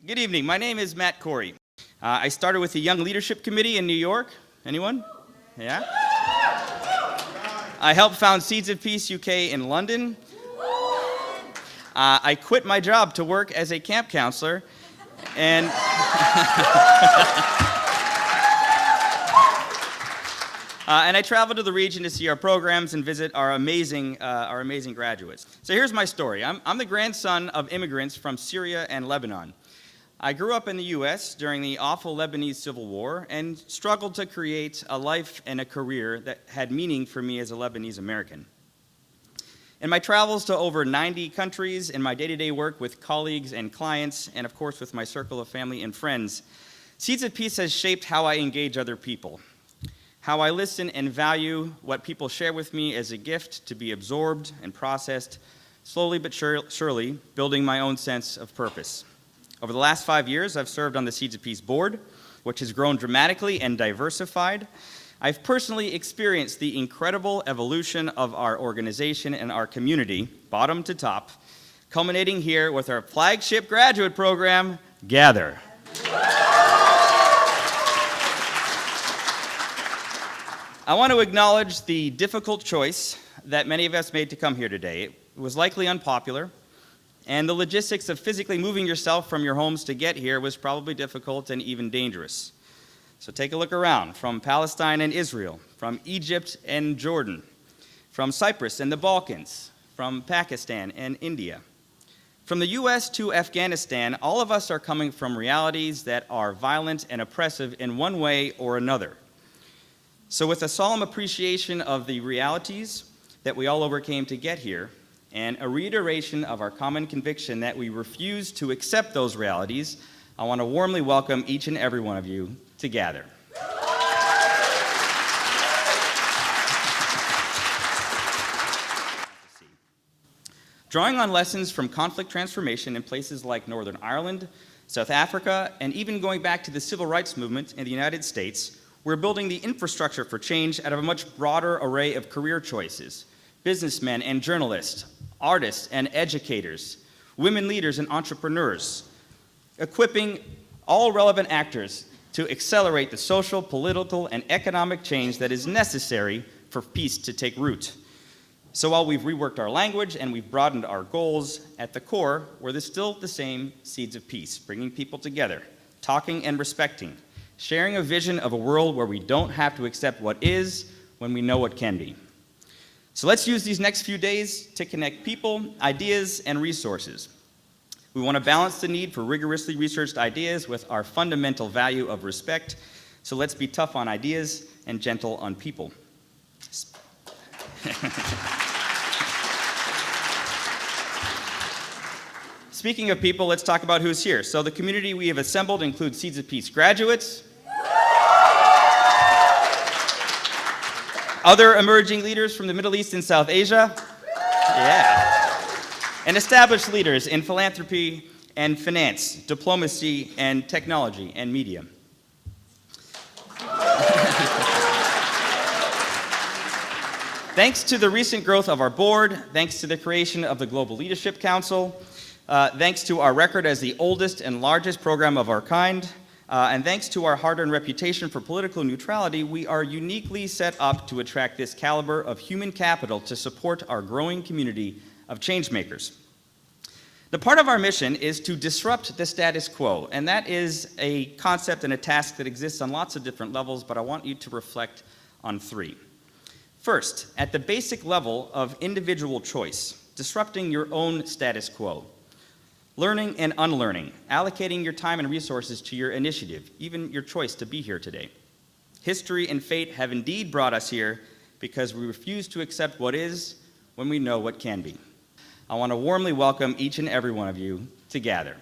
Good evening. My name is Matt Courey. I started with the Young Leadership Committee in New York. Anyone? Yeah? I helped found Seeds of Peace UK in London. I quit my job to work as a camp counselor, and and I traveled to the region to see our programs and visit our amazing graduates. So here's my story. I'm the grandson of immigrants from Syria and Lebanon. I grew up in the U.S. during the awful Lebanese Civil War and struggled to create a life and a career that had meaning for me as a Lebanese American. In my travels to over 90 countries, in my day-to-day work with colleagues and clients, and of course with my circle of family and friends, Seeds of Peace has shaped how I engage other people, how I listen and value what people share with me as a gift to be absorbed and processed, slowly but surely building my own sense of purpose. Over the last 5 years, I've served on the Seeds of Peace board, which has grown dramatically and diversified. I've personally experienced the incredible evolution of our organization and our community, bottom to top, culminating here with our flagship graduate program, GATHER. I want to acknowledge the difficult choice that many of us made to come here today. It was likely unpopular, and the logistics of physically moving yourself from your homes to get here was probably difficult and even dangerous. So take a look around, from Palestine and Israel, from Egypt and Jordan, from Cyprus and the Balkans, from Pakistan and India. From the US to Afghanistan, all of us are coming from realities that are violent and oppressive in one way or another. So with a solemn appreciation of the realities that we all overcame to get here, and a reiteration of our common conviction that we refuse to accept those realities, I want to warmly welcome each and every one of you to GATHER. Drawing on lessons from conflict transformation in places like Northern Ireland, South Africa, and even going back to the civil rights movement in the United States, we're building the infrastructure for change out of a much broader array of career choices: businessmen and journalists, artists and educators, women leaders and entrepreneurs, equipping all relevant actors to accelerate the social, political, and economic change that is necessary for peace to take root. So while we've reworked our language and we've broadened our goals, at the core, we're still the same Seeds of Peace, bringing people together, talking and respecting, sharing a vision of a world where we don't have to accept what is when we know what can be. So let's use these next few days to connect people, ideas, and resources. We want to balance the need for rigorously researched ideas with our fundamental value of respect. So let's be tough on ideas and gentle on people. Speaking of people, let's talk about who's here. So the community we have assembled includes Seeds of Peace graduates, other emerging leaders from the Middle East and South Asia, and established leaders in philanthropy and finance, diplomacy and technology and media. Thanks to the recent growth of our board, thanks to the creation of the Global Leadership Council, thanks to our record as the oldest and largest program of our kind, and thanks to our hard-earned reputation for political neutrality, we are uniquely set up to attract this caliber of human capital to support our growing community of changemakers. The part of our mission is to disrupt the status quo, and that is a concept and a task that exists on lots of different levels, but I want you to reflect on three. First, at the basic level of individual choice, disrupting your own status quo. Learning and unlearning, allocating your time and resources to your initiative, even your choice to be here today. History and fate have indeed brought us here because we refuse to accept what is when we know what can be. I want to warmly welcome each and every one of you to GATHER.